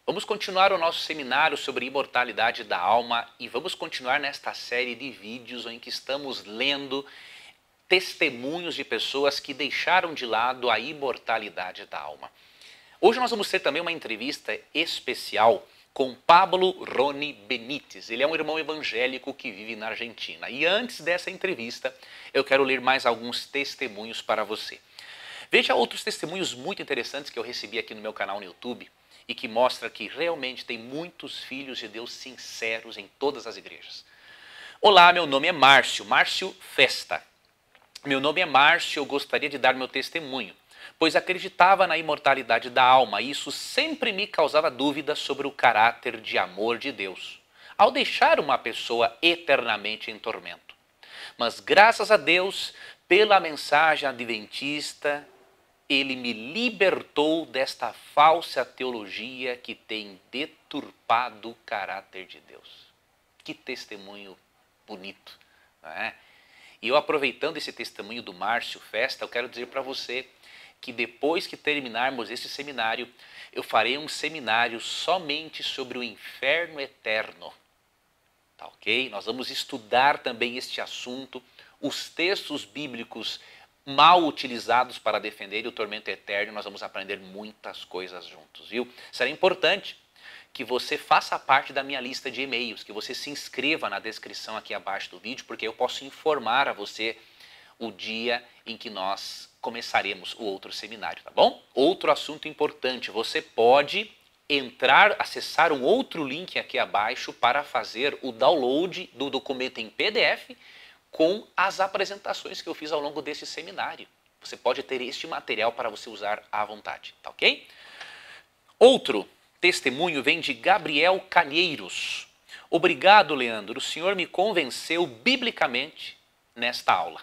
Vamos continuar o nosso seminário sobre imortalidade da alma e vamos continuar nesta série de vídeos em que estamos lendo testemunhos de pessoas que deixaram de lado a imortalidade da alma. Hoje nós vamos ter também uma entrevista especial com Pablo Roni Benítez. Ele é um irmão evangélico que vive na Argentina. E antes dessa entrevista, eu quero ler mais alguns testemunhos para você. Veja outros testemunhos muito interessantes que eu recebi aqui no meu canal no YouTube e que mostra que realmente tem muitos filhos de Deus sinceros em todas as igrejas. Olá, meu nome é Márcio Festa. Meu nome é Márcio, eu gostaria de dar meu testemunho, pois acreditava na imortalidade da alma e isso sempre me causava dúvidas sobre o caráter de amor de Deus, ao deixar uma pessoa eternamente em tormento. Mas graças a Deus, pela mensagem adventista, Ele me libertou desta falsa teologia que tem deturpado o caráter de Deus. Que testemunho bonito, não é? E eu, aproveitando esse testemunho do Márcio Festa, eu quero dizer para você que depois que terminarmos esse seminário, eu farei um seminário somente sobre o inferno eterno. Tá ok? Nós vamos estudar também este assunto, os textos bíblicos mal utilizados para defender o tormento eterno, nós vamos aprender muitas coisas juntos, viu? Será importante que você faça parte da minha lista de e-mails, que você se inscreva na descrição aqui abaixo do vídeo, porque eu posso informar a você o dia em que nós começaremos o outro seminário, tá bom? Outro assunto importante, você pode acessar um outro link aqui abaixo para fazer o download do documento em PDF com as apresentações que eu fiz ao longo desse seminário. Você pode ter este material para você usar à vontade, tá ok? Outro testemunho vem de Gabriel Calheiros. Obrigado, Leandro. O senhor me convenceu biblicamente nesta aula.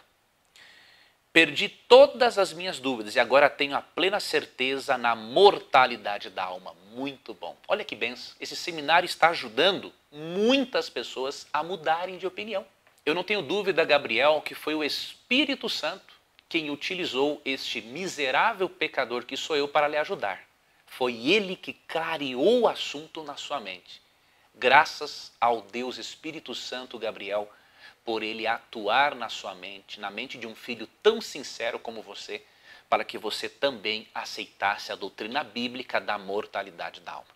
Perdi todas as minhas dúvidas e agora tenho a plena certeza na mortalidade da alma. Muito bom. Olha que benção. Esse seminário está ajudando muitas pessoas a mudarem de opinião. Eu não tenho dúvida, Gabriel, que foi o Espírito Santo quem utilizou este miserável pecador que sou eu para lhe ajudar. Foi ele que clareou o assunto na sua mente. Graças ao Deus Espírito Santo, Gabriel, por ele atuar na sua mente, na mente de um filho tão sincero como você, para que você também aceitasse a doutrina bíblica da mortalidade da alma.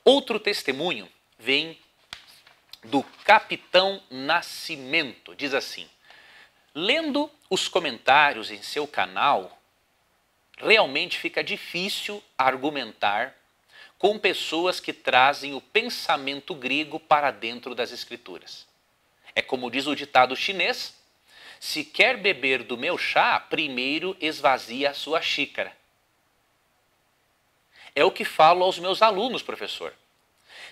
Outro testemunho vem do Capitão Nascimento. Diz assim: lendo os comentários em seu canal, realmente fica difícil argumentar com pessoas que trazem o pensamento grego para dentro das escrituras. É como diz o ditado chinês: se quer beber do meu chá, primeiro esvazia a sua xícara. É o que falo aos meus alunos, professor.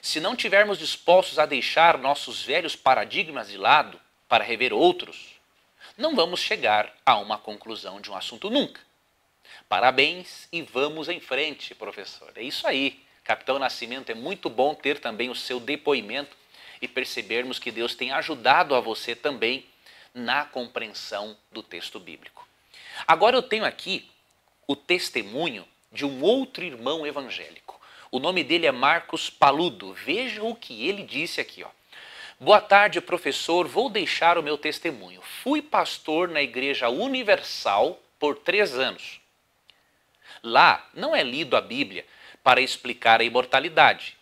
Se não tivermos dispostos a deixar nossos velhos paradigmas de lado para rever outros, não vamos chegar a uma conclusão de um assunto nunca. Parabéns e vamos em frente, professor. É isso aí. Capitão Nascimento, é muito bom ter também o seu depoimento e percebermos que Deus tem ajudado a você também na compreensão do texto bíblico. Agora eu tenho aqui o testemunho de um outro irmão evangélico. O nome dele é Marcos Paludo. Veja o que ele disse aqui, ó. Boa tarde, professor. Vou deixar o meu testemunho. Fui pastor na Igreja Universal por 3 anos. Lá não é lido a Bíblia para explicar a imortalidade.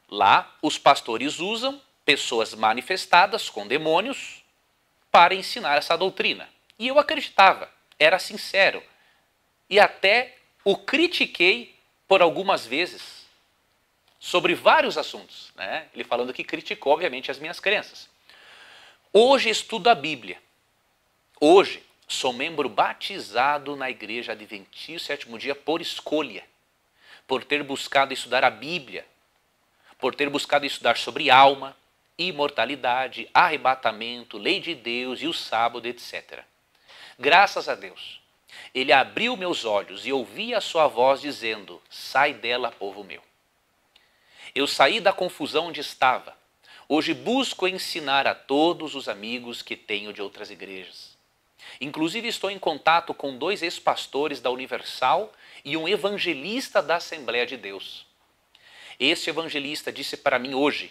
Lá os pastores usam pessoas manifestadas com demônios para ensinar essa doutrina. E eu acreditava, era sincero. E até o critiquei por algumas vezes sobre vários assuntos, né? Ele falando que criticou, obviamente, as minhas crenças. Hoje estudo a Bíblia. Hoje sou membro batizado na Igreja Adventista Sétimo Dia por escolha, por ter buscado estudar a Bíblia, por ter buscado estudar sobre alma, imortalidade, arrebatamento, lei de Deus e o sábado, etc. Graças a Deus, Ele abriu meus olhos e ouvi a sua voz dizendo: sai dela, povo meu. Eu saí da confusão onde estava. Hoje busco ensinar a todos os amigos que tenho de outras igrejas. Inclusive estou em contato com 2 ex-pastores da Universal e um evangelista da Assembleia de Deus. Este evangelista disse para mim hoje: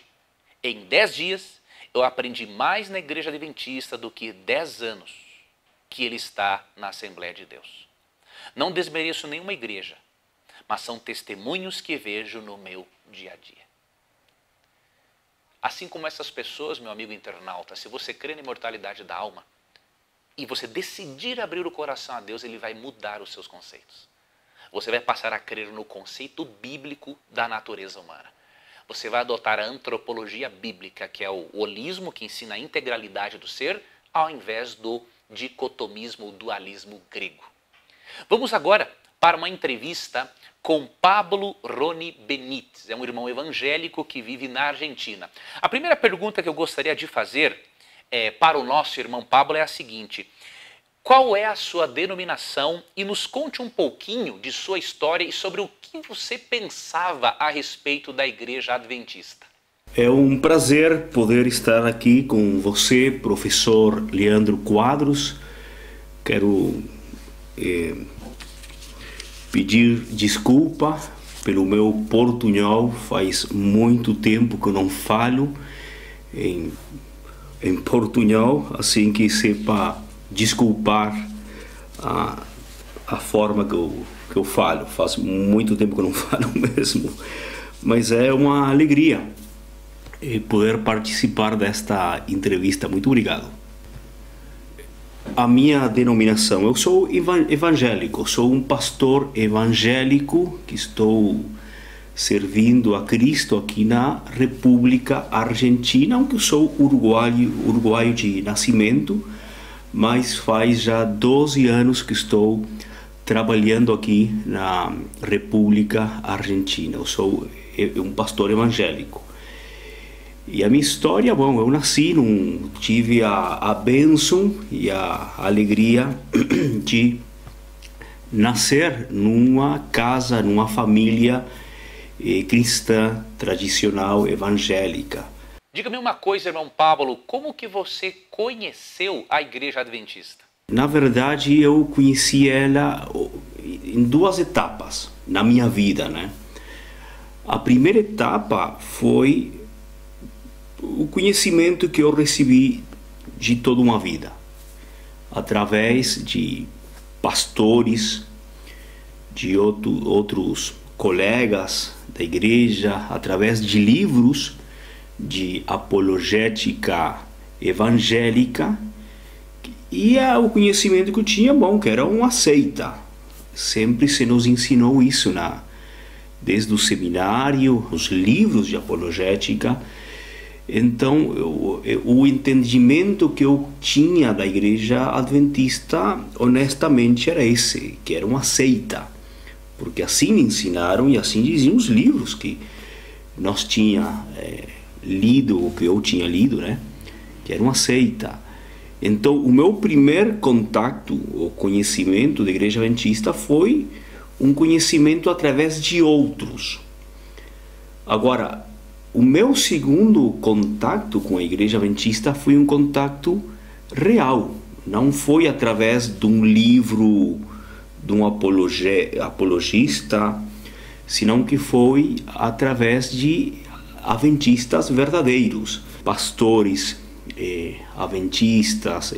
em 10 dias eu aprendi mais na Igreja Adventista do que 10 anos que ele está na Assembleia de Deus. Não desmereço nenhuma igreja, mas são testemunhos que vejo no meu dia a dia. Assim como essas pessoas, meu amigo internauta, se você crê na imortalidade da alma e você decidir abrir o coração a Deus, Ele vai mudar os seus conceitos. Você vai passar a crer no conceito bíblico da natureza humana. Você vai adotar a antropologia bíblica, que é o holismo, que ensina a integralidade do ser, ao invés do dicotomismo, o dualismo grego. Vamos agora para uma entrevista com Pablo Roni Benítez. É um irmão evangélico que vive na Argentina. A primeira pergunta que eu gostaria de fazer para o nosso irmão Pablo é a seguinte: qual é a sua denominação? E nos conte um pouquinho de sua história e sobre o que você pensava a respeito da Igreja Adventista. É um prazer poder estar aqui com você, professor Leandro Quadros. Quero pedir desculpa pelo meu portunhol. Faz muito tempo que eu não falo em portunhol, assim que sepa desculpar a forma que eu falo. Faz muito tempo que eu não falo mesmo, mas é uma alegria poder participar desta entrevista. Muito obrigado. A minha denominação, eu sou evangélico, sou um pastor evangélico que estou servindo a Cristo aqui na República Argentina, aunque eu sou uruguaio de nascimento, mas faz já 12 anos que estou trabalhando aqui na República Argentina. Eu sou um pastor evangélico. E a minha história, bom, eu nasci, tive a bênção e a alegria de nascer numa casa, numa família cristã, tradicional, evangélica. Diga-me uma coisa, irmão Pablo, como que você conheceu a Igreja Adventista? Na verdade, eu conheci ela em duas etapas na minha vida, né? A primeira etapa foi o conhecimento que eu recebi de toda uma vida, através de pastores, de outros colegas da igreja, através de livros de apologética evangélica, e o conhecimento que eu tinha, bom, que era uma seita. Sempre se nos ensinou isso desde o seminário, os livros de apologética. Então, o entendimento que eu tinha da Igreja Adventista, honestamente, era esse, que era uma seita. Porque assim me ensinaram e assim diziam os livros que nós tinha lido, o que eu tinha lido, né? Que era uma seita. Então, o meu primeiro contato, o conhecimento da Igreja Adventista foi um conhecimento através de outros. Agora, o meu segundo contato com a Igreja Adventista foi um contato real. Não foi através de um livro de um apologista, senão que foi através de adventistas verdadeiros, pastores adventistas,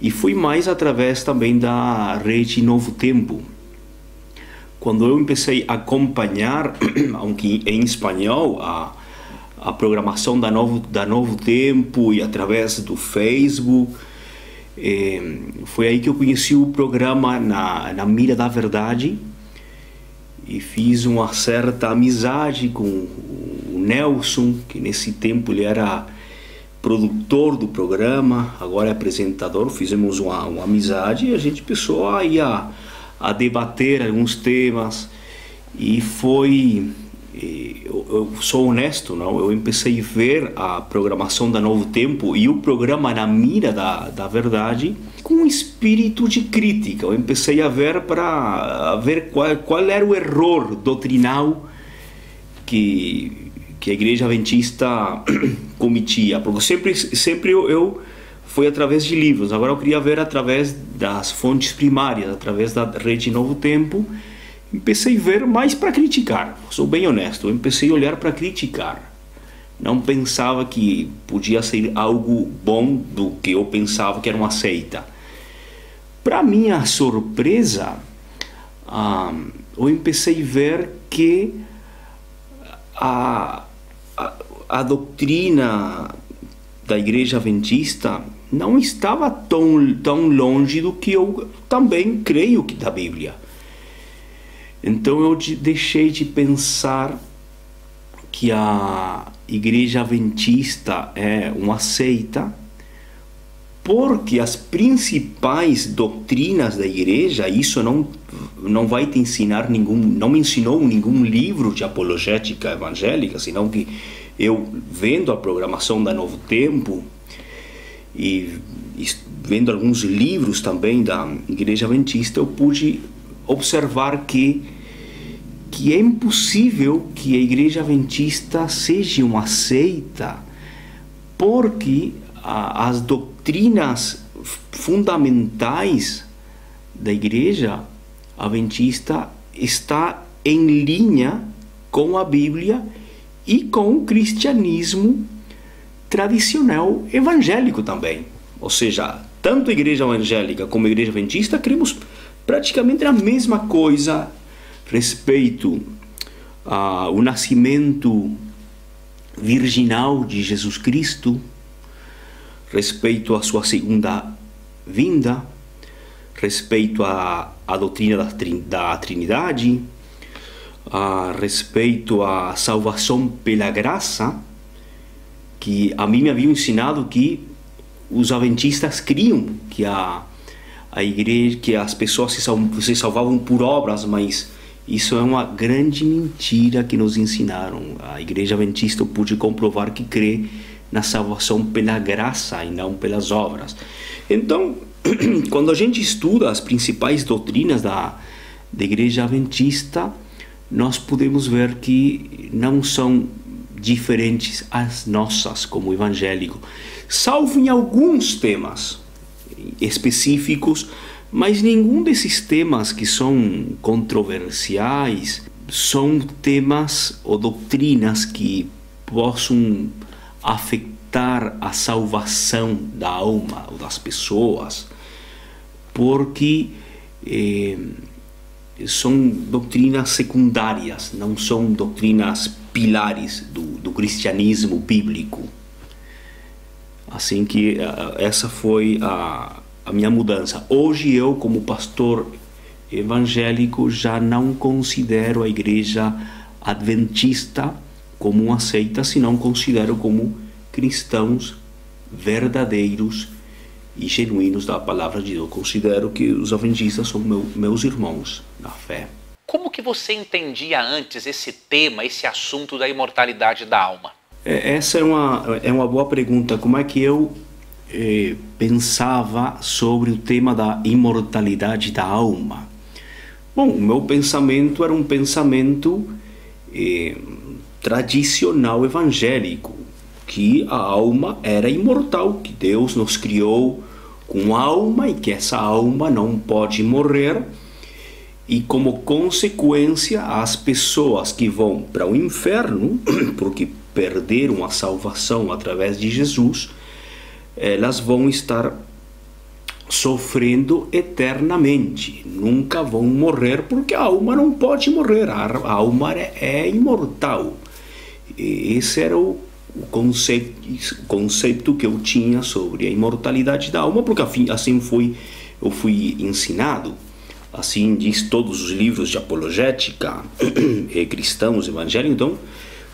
e foi mais através também da rede Novo Tempo. Quando eu comecei a acompanhar, aunque em espanhol, a programação da Novo Tempo e através do Facebook, foi aí que eu conheci o programa na Mira da Verdade e fiz uma certa amizade com o Nelson, que nesse tempo ele era produtor do programa, agora é apresentador. Fizemos uma amizade e a gente começou a debater alguns temas, e foi... Eu sou honesto, não? Eu comecei a ver a programação da Novo Tempo e o programa Na Mira da Verdade com um espírito de crítica. Eu comecei a ver para ver qual era o erro doutrinal que a Igreja Adventista cometia. Porque sempre eu fui através de livros. Agora eu queria ver através das fontes primárias, através da rede Novo Tempo. Comecei a ver mais para criticar, sou bem honesto, eu comecei a olhar para criticar. Não pensava que podia ser algo bom do que eu pensava que era uma seita. Para minha surpresa, eu comecei a ver que a doutrina da Igreja Adventista não estava tão longe do que eu também creio que da Bíblia. Então eu deixei de pensar que a Igreja Adventista é uma seita, porque as principais doutrinas da igreja, isso não vai te ensinar não me ensinou nenhum livro de apologética evangélica, senão que eu, vendo a programação da Novo Tempo e vendo alguns livros também da Igreja Adventista, eu pude observar que é impossível que a Igreja Adventista seja uma seita, porque as doutrinas fundamentais da Igreja Adventista está em linha com a Bíblia e com o cristianismo tradicional evangélico também. Ou seja, tanto a Igreja Evangélica como a Igreja Adventista cremos praticamente na mesma coisa respeito ao nascimento virginal de Jesus Cristo, respeito à sua segunda vinda, respeito à doutrina da Trindade, a respeito à salvação pela graça, que a mim me haviam ensinado que os adventistas criam que a igreja, que as pessoas se salvavam por obras, mas isso é uma grande mentira que nos ensinaram. A Igreja Adventista, eu pude comprovar que crê na salvação pela graça e não pelas obras. Então, quando a gente estuda as principais doutrinas da Igreja Adventista, nós podemos ver que não são diferentes às nossas como evangélico, salvo em alguns temas específicos, mas nenhum desses temas que são controversiais são temas ou doutrinas que possam afetar a salvação da alma ou das pessoas, porque são doutrinas secundárias, não são doutrinas pilares do cristianismo bíblico. Assim que essa foi a minha mudança. Hoje eu, como pastor evangélico, já não considero a Igreja Adventista como uma seita, senão considero como cristãos verdadeiros e genuínos da palavra de Deus. Considero que os adventistas são meus irmãos na fé. Como que você entendia antes esse tema, esse assunto da imortalidade da alma? Essa é uma boa pergunta. Como é que eu pensava sobre o tema da imortalidade da alma? Bom, o meu pensamento era um pensamento tradicional evangélico, que a alma era imortal, que Deus nos criou com alma e que essa alma não pode morrer, e como consequência as pessoas que vão para o inferno, porque perderam a salvação através de Jesus, elas vão estar sofrendo eternamente, nunca vão morrer, porque a alma não pode morrer, a alma é imortal. E esse era o conceito que eu tinha sobre a imortalidade da alma, porque assim eu fui ensinado, assim diz todos os livros de apologética cristãos evangélicos. Então,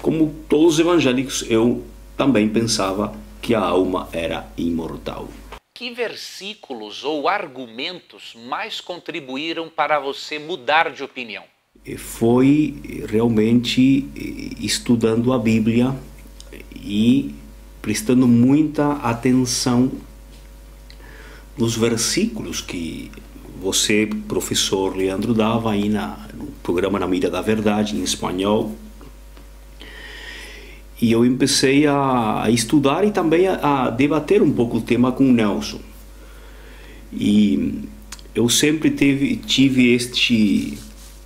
como todos os evangélicos, eu também pensava que a alma era imortal. Que versículos ou argumentos mais contribuíram para você mudar de opinião? Foi realmente estudando a Bíblia e prestando muita atenção nos versículos que você, professor Leandro, dava aí no programa Na Mira da Verdade, em espanhol. E eu comecei a estudar e também a debater um pouco o tema com o Nelson. E eu sempre tive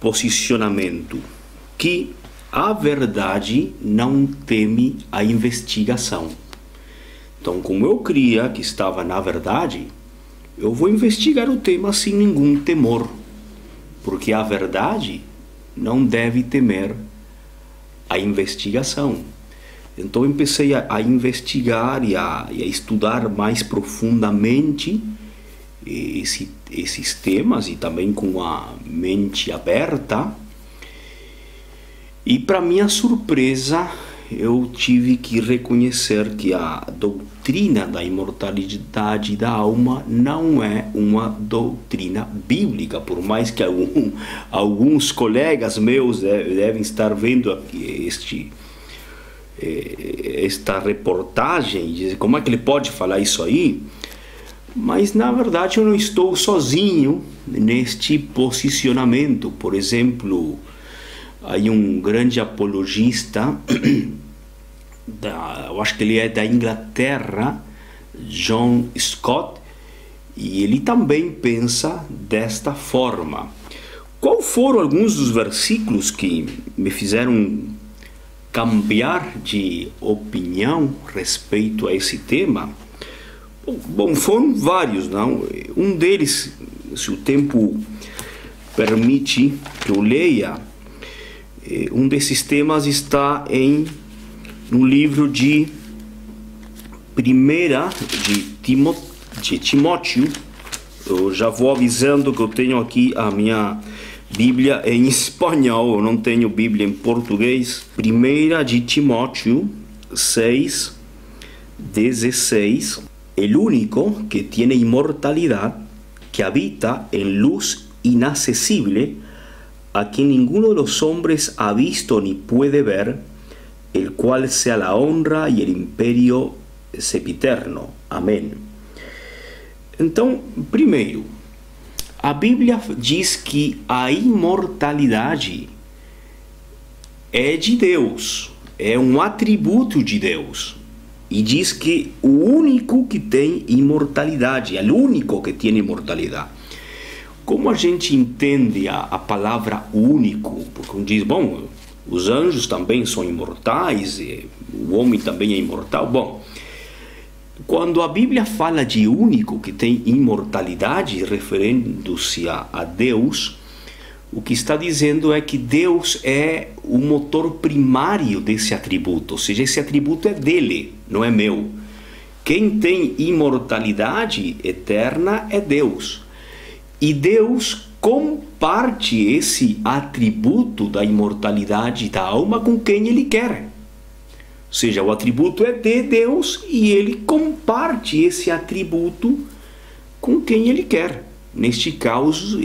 posicionamento que a verdade não teme a investigação. Então, como eu cria que estava na verdade, eu vou investigar o tema sem nenhum temor, porque a verdade não deve temer a investigação. Então, eu comecei a investigar e a estudar mais profundamente esses temas, e também com a mente aberta. E, para minha surpresa, eu tive que reconhecer que a doutrina da imortalidade da alma não é uma doutrina bíblica, por mais que alguns colegas meus devem estar vendo aqui esta reportagem e dizer como é que ele pode falar isso aí. Mas, na verdade, eu não estou sozinho neste posicionamento. Por exemplo, há um grande apologista, eu acho que ele é da Inglaterra, John Stott, e ele também pensa desta forma. Qual foram alguns dos versículos que me fizeram cambiar de opinião respeito a esse tema? Bom, foram vários, não? Um deles, se o tempo permite que eu leia, um desses temas está no livro de 1 de Timóteo. Eu já vou avisando que eu tenho aqui a minha Bíblia em espanhol, eu não tenho Bíblia em português. 1 de Timóteo 6, 16. El único que tiene inmortalidad, que habita en luz inaccesible, a quien ninguno de los hombres ha visto ni puede ver, el cual sea la honra y el imperio sempiterno. Amém. Então, primeiro, a Bíblia diz que a imortalidade é de Deus, é um atributo de Deus. E diz que o único que tem imortalidade, é o único que tem imortalidade. Como a gente entende a palavra único? Porque um diz, bom, os anjos também são imortais, o homem também é imortal. Bom, quando a Bíblia fala de único que tem imortalidade, referindo-se a Deus, o que está dizendo é que Deus é o motor primário desse atributo, ou seja, esse atributo é dele, não é meu. Quem tem imortalidade eterna é Deus. E Deus comparte esse atributo da imortalidade da alma com quem Ele quer. Ou seja, o atributo é de Deus e Ele comparte esse atributo com quem Ele quer. Neste caso,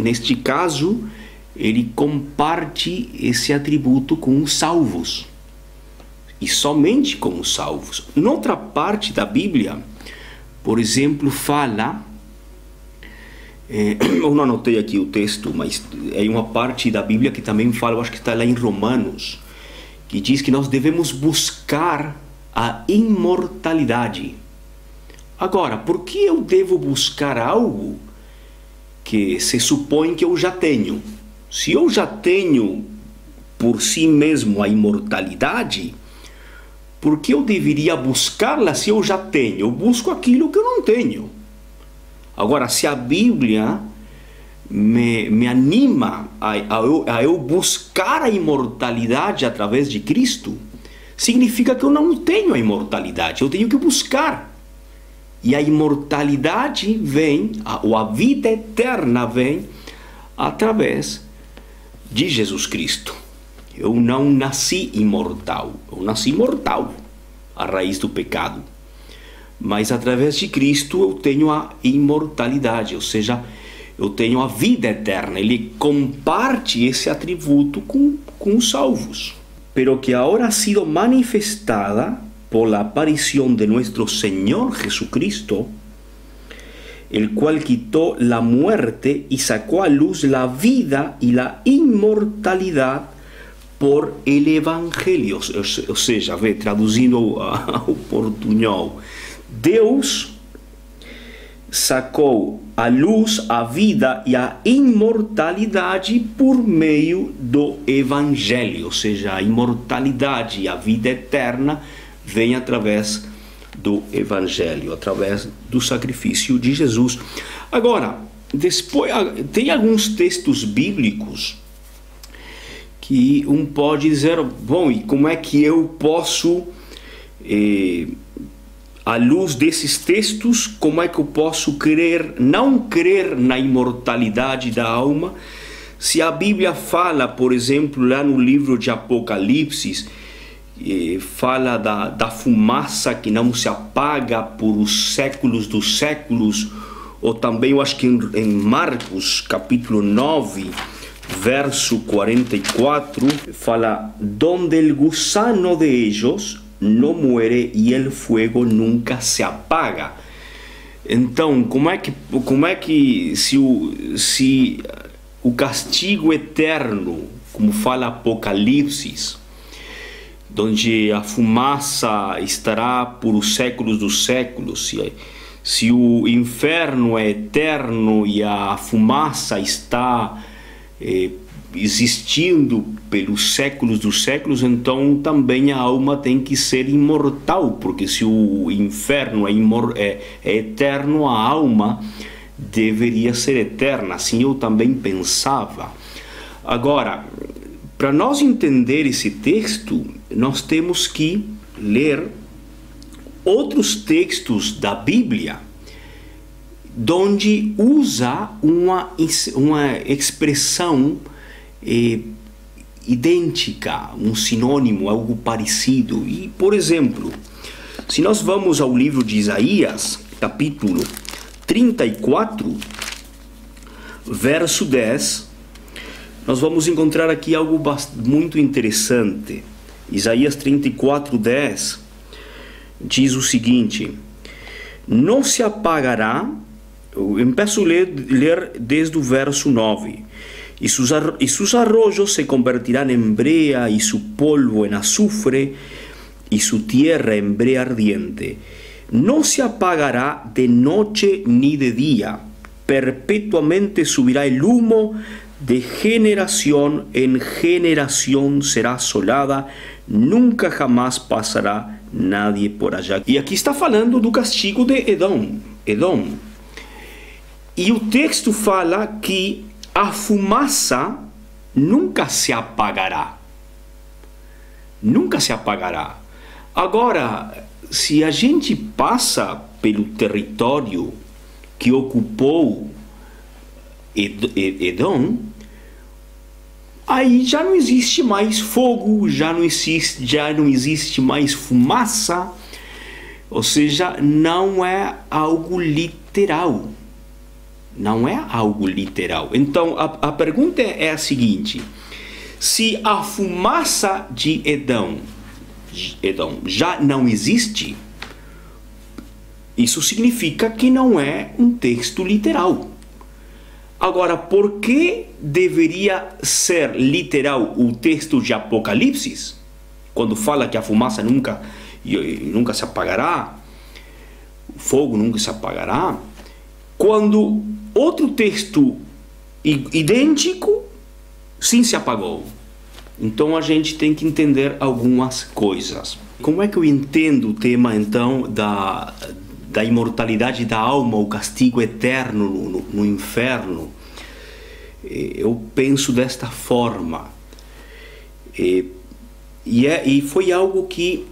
Ele comparte esse atributo com os salvos. E somente com os salvos. Noutra parte da Bíblia, por exemplo, fala... eu não anotei aqui o texto, mas é uma parte da Bíblia que também fala, eu acho que está lá em Romanos, que diz que nós devemos buscar a imortalidade. Agora, por que eu devo buscar algo que se supõe que eu já tenho? Se eu já tenho por si mesmo a imortalidade, por que eu deveria buscá-la se eu já tenho? Eu busco aquilo que eu não tenho. Agora, se a Bíblia me anima a eu buscar a imortalidade através de Cristo, significa que eu não tenho a imortalidade, eu tenho que buscar. E a imortalidade vem, ou a vida eterna vem, através de Jesus Cristo. Eu não nasci imortal, eu nasci mortal, a raiz do pecado. Mas através de Cristo eu tenho a imortalidade, ou seja, eu tenho a vida eterna. Ele comparte esse atributo com os salvos. Pero que ahora ha sido manifestada por la aparición de nuestro Señor Jesucristo, el cual quitó la muerte y sacó a luz la vida y la inmortalidad por el Evangelio. Ou seja, traduzindo ao portunhol, Deus sacou a luz, a vida e a imortalidade por meio do Evangelho, ou seja, a imortalidade e a vida eterna vem através do Evangelho, através do sacrifício de Jesus. Agora, depois, tem alguns textos bíblicos que pode dizer, bom, e como é que eu posso, à luz desses textos, como é que eu posso não crer na imortalidade da alma, se a Bíblia fala, por exemplo, lá no livro de Apocalipse, fala da fumaça que não se apaga por os séculos dos séculos, ou também eu acho que em Marcos, capítulo 9, verso 44, fala, donde el gusano de ellos no muere y el fuego nunca se apaga. Então, como é que se o castigo eterno, como fala Apocalipse, onde a fumaça estará por os séculos dos séculos, se o inferno é eterno e a fumaça está existindo pelos séculos dos séculos, então também a alma tem que ser imortal, porque se o inferno é eterno, a alma deveria ser eterna. Assim eu também pensava. Agora, para nós entender esse texto, nós temos que ler outros textos da Bíblia, onde usa uma expressão idêntica, um sinônimo, algo parecido. E, por exemplo, se nós vamos ao livro de Isaías, capítulo 34, verso 10, nós vamos encontrar aqui algo muito interessante. Isaías 34, 10 diz o seguinte: não se apagará, eu empiezo a ler desde o verso 9, y sus arroyos se convertirán en brea y su polvo en azufre y su tierra en brea ardiente. No se apagará de noche ni de día, perpetuamente subirá el humo, de generación en generación será asolada, nunca jamás pasará nadie por allá. E aqui está falando do castigo de Edom. E o texto fala que a fumaça nunca se apagará. Nunca se apagará. Agora, se a gente passa pelo território que ocupou Edom, aí já não existe mais fogo, já não existe mais fumaça, ou seja, não é algo literal. Não é algo literal. Então, a pergunta é a seguinte: se a fumaça de Edom já não existe, isso significa que não é um texto literal. Agora, por que deveria ser literal o texto de Apocalipse, quando fala que a fumaça nunca se apagará, o fogo nunca se apagará, quando outro texto idêntico sim se apagou? Então a gente tem que entender algumas coisas. Como é que eu entendo o tema então da imortalidade da alma, o castigo eterno no inferno? Eu penso desta forma. E foi algo que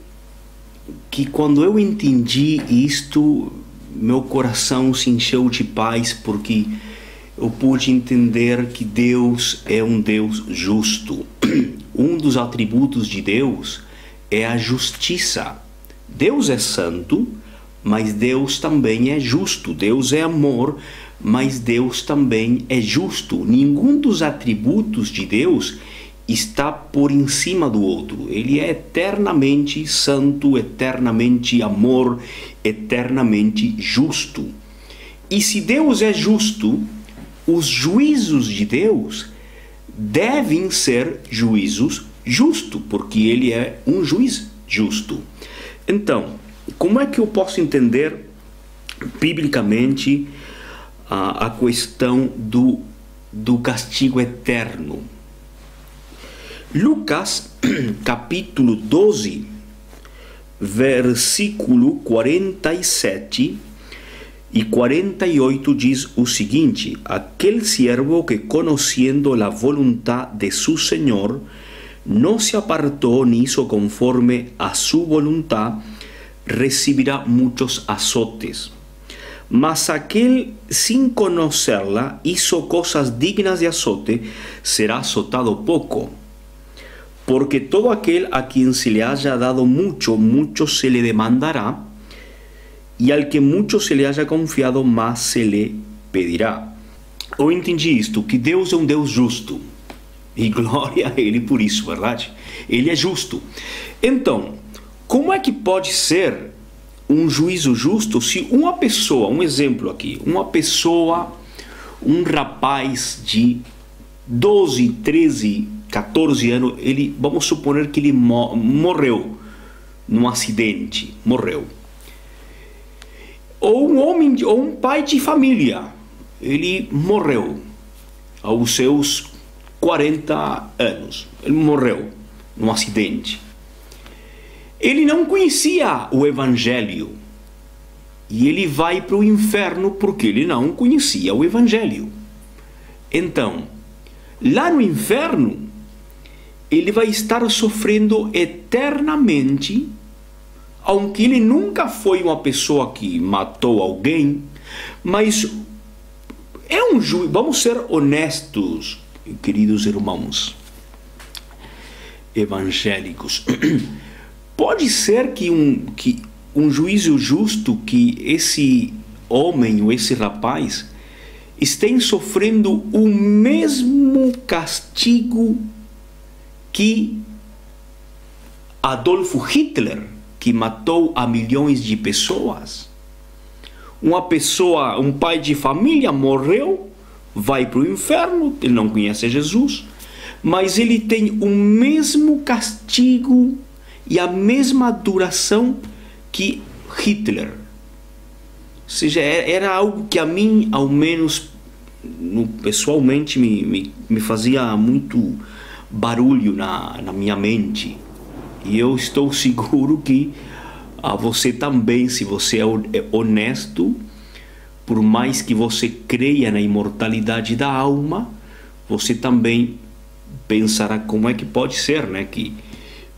quando eu entendi isto, meu coração se encheu de paz, porque eu pude entender que Deus é um Deus justo. Um dos atributos de Deus é a justiça. Deus é santo, mas Deus também é justo. Deus é amor, mas Deus também é justo. Nenhum dos atributos de Deus está por em cima do outro. Ele é eternamente santo, eternamente amor, eternamente justo. E se Deus é justo, os juízos de Deus devem ser juízos justos, porque Ele é um juiz justo. Então, como é que eu posso entender biblicamente a questão do castigo eterno. Lucas, capítulo 12, versículo 47 e 48 diz o seguinte: aquel siervo que conociendo la voluntad de su Señor no se apartó ni hizo conforme a su voluntad, recibirá muchos azotes. Mas aquel sin conocerla hizo cosas dignas de azote, será azotado poco. Porque todo aquel a quien se le haya dado mucho, mucho se le demandará, e al que muito se lhe haja confiado, mais se lhe pedirá. Eu entendi isto, que Deus é um Deus justo. E glória a Ele por isso, verdade? Ele é justo. Então, como é que pode ser um juízo justo se uma pessoa, um exemplo aqui, uma pessoa, um rapaz de 12, 13, 14 anos, ele, vamos suponer que ele morreu num acidente, morreu. Ou um homem, ou um pai de família, ele morreu aos seus 40 anos, ele morreu num acidente. Ele não conhecia o Evangelho e ele vai para o inferno porque ele não conhecia o Evangelho. Então, lá no inferno, ele vai estar sofrendo eternamente, aunque ele nunca foi uma pessoa que matou alguém, mas é um juízo. Vamos ser honestos, queridos irmãos evangélicos. Pode ser que um juízo justo, que esse homem ou esse rapaz estejam sofrendo o mesmo castigo que Adolf Hitler, que matou a milhões de pessoas. Uma pessoa, um pai de família morreu, vai para o inferno, ele não conhece Jesus, mas ele tem o mesmo castigo e a mesma duração que Hitler. Ou seja, era algo que a mim, ao menos pessoalmente, me fazia muito barulho na minha mente. E eu estou seguro que a você também, se você é honesto, por mais que você creia na imortalidade da alma, você também pensará como é que pode ser, né, que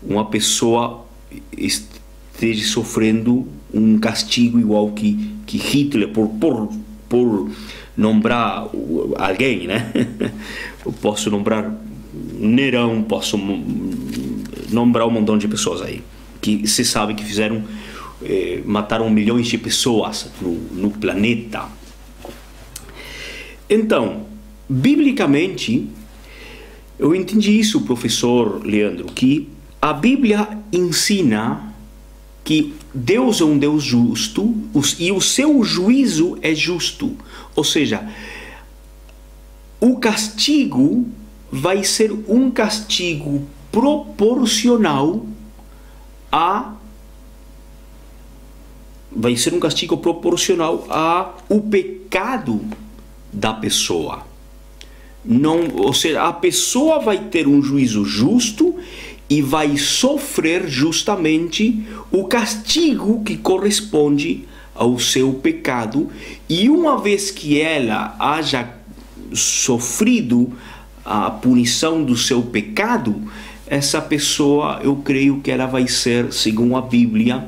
uma pessoa esteja sofrendo um castigo igual que Hitler, por nombrar alguém, né? Eu posso nombrar Nerão, posso nombrar um montão de pessoas aí que se sabe que fizeram, mataram milhões de pessoas no planeta. Então, biblicamente, eu entendi isso, professor Leandro, que a Bíblia ensina que Deus é um Deus justo e o seu juízo é justo. Ou seja, o castigo vai ser um castigo proporcional ao pecado da pessoa. Não, ou seja, a pessoa vai ter um juízo justo e vai sofrer justamente o castigo que corresponde ao seu pecado, e uma vez que ela haja sofrido a punição do seu pecado, essa pessoa, eu creio que ela vai ser, segundo a Bíblia,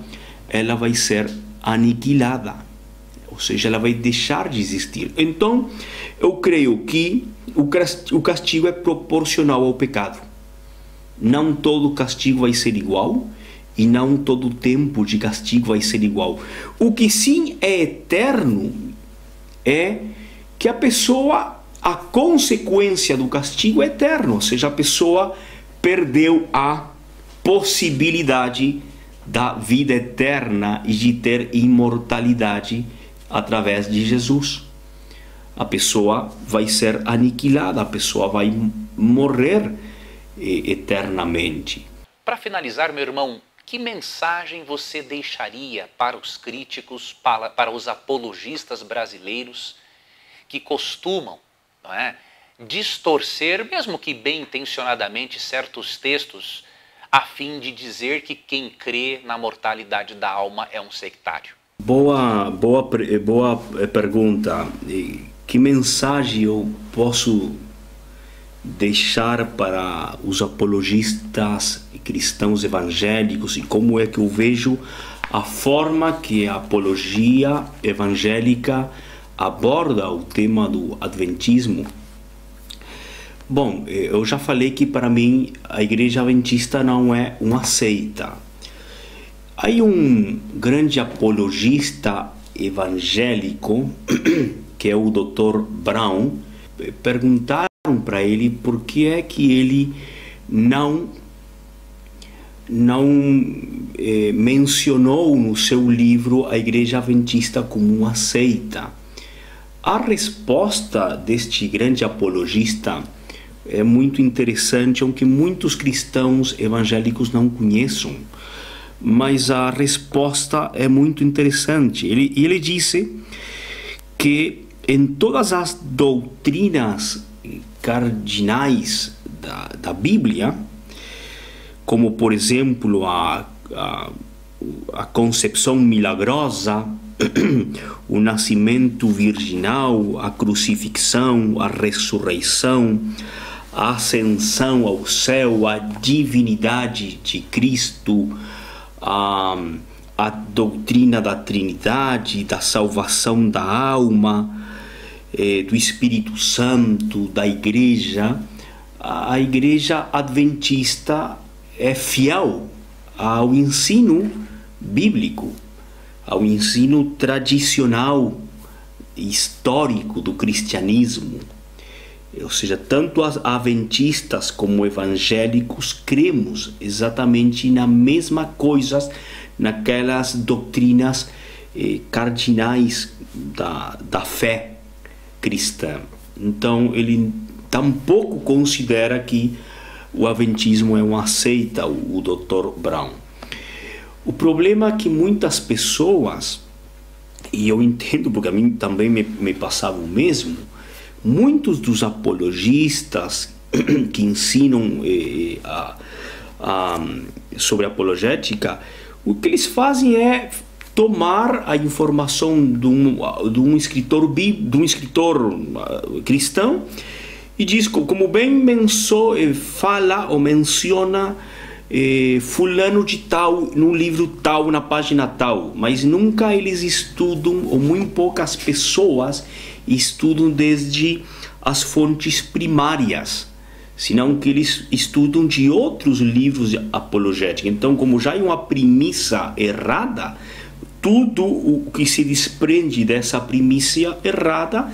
ela vai ser aniquilada, ou seja, ela vai deixar de existir. Então, eu creio que o castigo é proporcional ao pecado. Não todo castigo vai ser igual, e não todo tempo de castigo vai ser igual. O que sim é eterno é que a consequência do castigo é eterno, ou seja, a pessoa perdeu a possibilidade da vida eterna e de ter imortalidade através de Jesus. A pessoa vai ser aniquilada, a pessoa vai morrer eternamente. Para finalizar, meu irmão, que mensagem você deixaria para os críticos, para os apologistas brasileiros que costumam, não é, distorcer, mesmo que bem intencionadamente, certos textos a fim de dizer que quem crê na mortalidade da alma é um sectário? Boa pergunta. Que mensagem eu posso deixar para os apologistas cristãos evangélicos e como é que eu vejo a forma que a apologia evangélica aborda o tema do adventismo? Bom, eu já falei que para mim a Igreja Adventista não é uma seita. Há um grande apologista evangélico, que é o Dr. Brown. Perguntaram para ele por que é que ele não mencionou no seu livro a Igreja Adventista como uma seita. A resposta deste grande apologista é muito interessante, aunque muitos cristãos evangélicos não conheçam, mas a resposta é muito interessante. Ele disse que em todas as doutrinas cardinais da Bíblia, como por exemplo a concepção milagrosa, o nascimento virginal, a crucifixão, a ressurreição, a ascensão ao céu, a divindade de Cristo, a doutrina da Trindade, da salvação da alma, do Espírito Santo, da Igreja, a Igreja Adventista é fiel ao ensino bíblico, ao ensino tradicional, histórico do cristianismo. Ou seja, tanto as adventistas como evangélicos cremos exatamente na mesma coisa, naquelas doutrinas cardinais da fé cristã. Então ele tampouco considera que o adventismo é uma seita, o Dr. Brown. O problema é que muitas pessoas, e eu entendo porque a mim também me passava o mesmo, muitos dos apologistas que ensinam sobre apologética, o que eles fazem é tomar a informação de um escritor cristão e diz, como bem fala ou menciona fulano de tal, no livro tal, na página tal, mas nunca eles estudam, ou muito poucas pessoas estudam desde as fontes primárias, senão que eles estudam de outros livros de apologética. Então, como já é uma premissa errada, tudo o que se desprende dessa premissa errada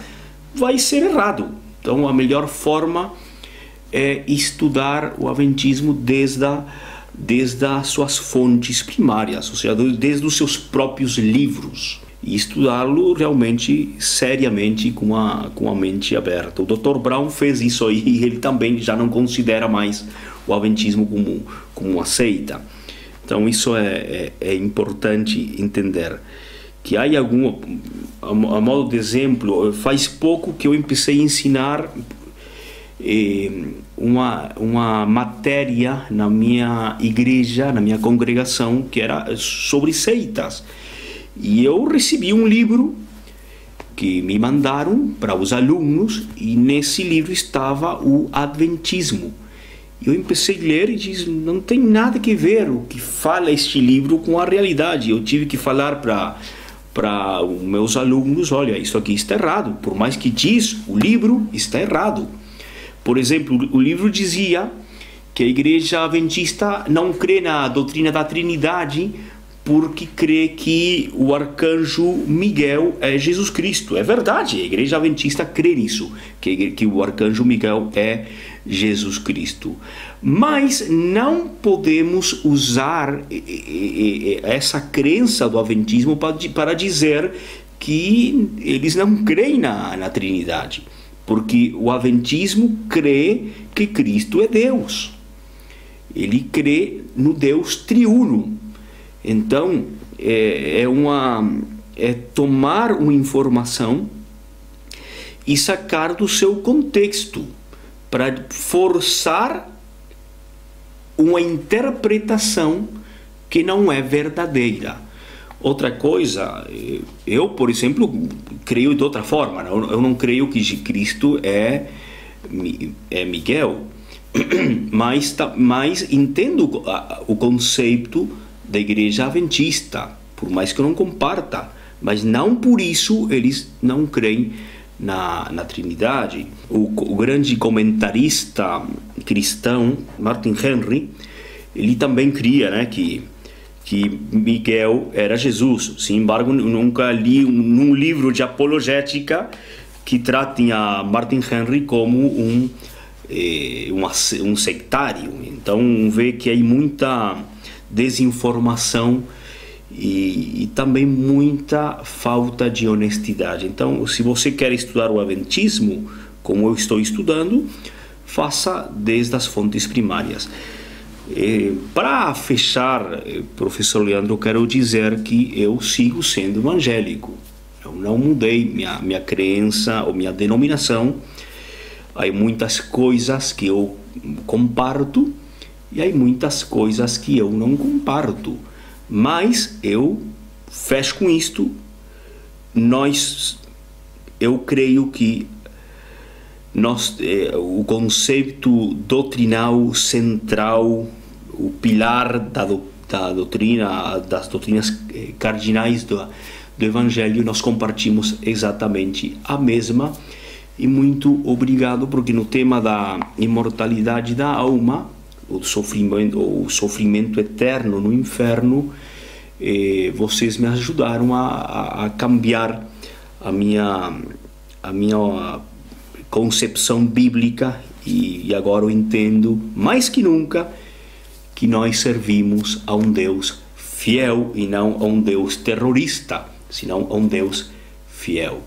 vai ser errado. Então, a melhor forma é estudar o adventismo desde as suas fontes primárias, ou seja, desde os seus próprios livros, e estudá-lo realmente, seriamente, com a mente aberta. O Dr. Brown fez isso aí, e ele também já não considera mais o adventismo como uma seita. Então isso é importante entender. Que há a modo de exemplo, faz pouco que eu comecei a ensinar uma matéria na minha igreja, na minha congregação, que era sobre seitas. E eu recebi um livro que me mandaram para os alunos, e nesse livro estava o Adventismo. Eu comecei a ler e disse, não tem nada que ver o que fala este livro com a realidade. Eu tive que falar para os meus alunos, olha, isso aqui está errado, por mais que diz, o livro está errado. Por exemplo, o livro dizia que a Igreja Adventista não crê na doutrina da Trindade, porque crê que o arcanjo Miguel é Jesus Cristo. É verdade, a Igreja Adventista crê nisso, que o arcanjo Miguel é Jesus Cristo. Mas não podemos usar essa crença do adventismo para dizer que eles não creem na Trindade, porque o adventismo crê que Cristo é Deus. Ele crê no Deus triuno. Então, é tomar uma informação e sacar do seu contexto para forçar uma interpretação que não é verdadeira. Outra coisa, eu, por exemplo, creio de outra forma. Eu não creio que Cristo é Miguel, mas entendo o conceito da igreja adventista, por mais que eu não comparta, mas não por isso eles não creem na Trindade. O grande comentarista cristão Martin Henry, ele também cria, né, que Miguel era Jesus. Sem embargo, nunca li um livro de apologética que trate a Martin Henry como um sectário. Então vê que há muita desinformação e também muita falta de honestidade. Então, se você quer estudar o adventismo, como eu estou estudando, faça desde as fontes primárias. Para fechar, professor Leandro, quero dizer que eu sigo sendo evangélico. Eu não mudei minha crença ou minha denominação. Há muitas coisas que eu comparto e há muitas coisas que eu não comparto. Mas eu fecho com isto. Eu creio que o conceito doutrinal central, o pilar da doutrina, das doutrinas cardinais do Evangelho, nós compartimos exatamente a mesma. E muito obrigado, porque no tema da imortalidade da alma, o sofrimento eterno no inferno, vocês me ajudaram a cambiar a minha concepção bíblica, e agora eu entendo mais que nunca que nós servimos a um Deus fiel e não a um Deus terrorista, senão a um Deus fiel.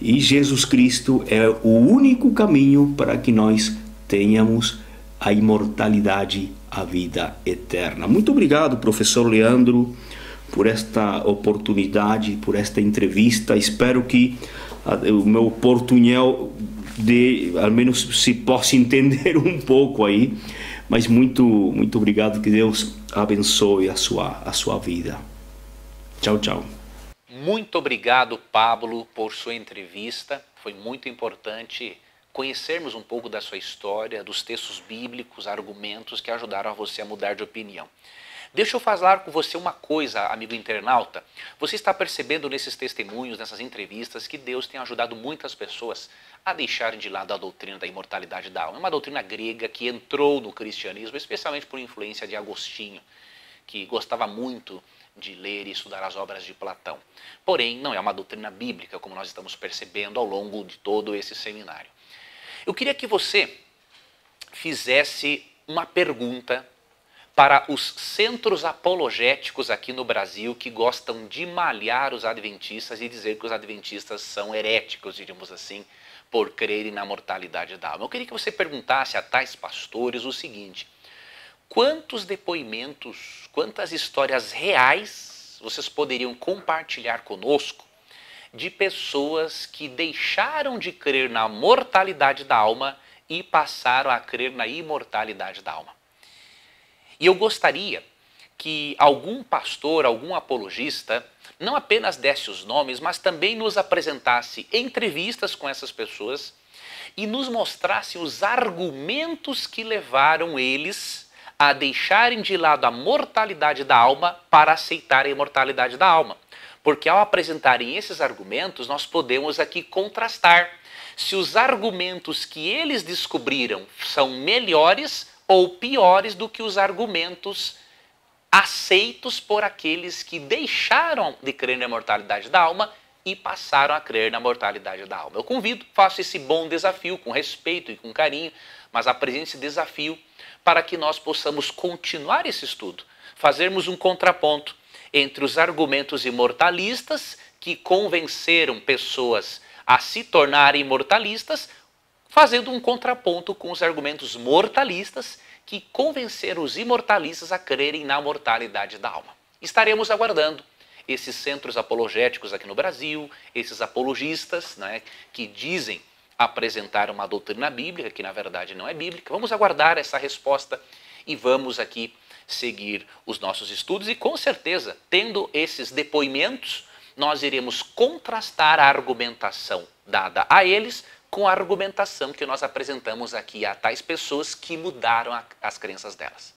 E Jesus Cristo é o único caminho para que nós tenhamos a imortalidade, a vida eterna. Muito obrigado, professor Leandro, por esta oportunidade, por esta entrevista. Espero que o meu portunhol ao menos se possa entender um pouco aí. Mas muito obrigado, que Deus abençoe a sua vida. Tchau, tchau. Muito obrigado, Pablo, por sua entrevista. Foi muito importante conhecermos um pouco da sua história, dos textos bíblicos, argumentos que ajudaram a você a mudar de opinião. Deixa eu falar com você uma coisa, amigo internauta. Você está percebendo nesses testemunhos, nessas entrevistas, que Deus tem ajudado muitas pessoas a deixarem de lado a doutrina da imortalidade da alma. É uma doutrina grega que entrou no cristianismo, especialmente por influência de Agostinho, que gostava muito de ler e estudar as obras de Platão. Porém, não é uma doutrina bíblica, como nós estamos percebendo ao longo de todo esse seminário. Eu queria que você fizesse uma pergunta para os centros apologéticos aqui no Brasil, que gostam de malhar os adventistas e dizer que os adventistas são heréticos, diríamos assim, por crerem na mortalidade da alma. Eu queria que você perguntasse a tais pastores o seguinte: quantos depoimentos, quantas histórias reais vocês poderiam compartilhar conosco de pessoas que deixaram de crer na mortalidade da alma e passaram a crer na imortalidade da alma? E eu gostaria que algum pastor, algum apologista, não apenas desse os nomes, mas também nos apresentasse entrevistas com essas pessoas e nos mostrasse os argumentos que levaram eles a deixarem de lado a mortalidade da alma para aceitar a imortalidade da alma. Porque ao apresentarem esses argumentos, nós podemos aqui contrastar se os argumentos que eles descobriram são melhores ou piores do que os argumentos aceitos por aqueles que deixaram de crer na mortalidade da alma e passaram a crer na mortalidade da alma. Eu convido, faço esse bom desafio com respeito e com carinho, mas apresente esse desafio para que nós possamos continuar esse estudo, fazermos um contraponto entre os argumentos imortalistas que convenceram pessoas a se tornarem imortalistas, fazendo um contraponto com os argumentos mortalistas que convenceram os imortalistas a crerem na mortalidade da alma. Estaremos aguardando esses centros apologéticos aqui no Brasil, esses apologistas, né, que dizem apresentar uma doutrina bíblica, que na verdade não é bíblica. Vamos aguardar essa resposta e vamos aqui seguir os nossos estudos e com certeza, tendo esses depoimentos, nós iremos contrastar a argumentação dada a eles com a argumentação que nós apresentamos aqui a tais pessoas que mudaram as crenças delas.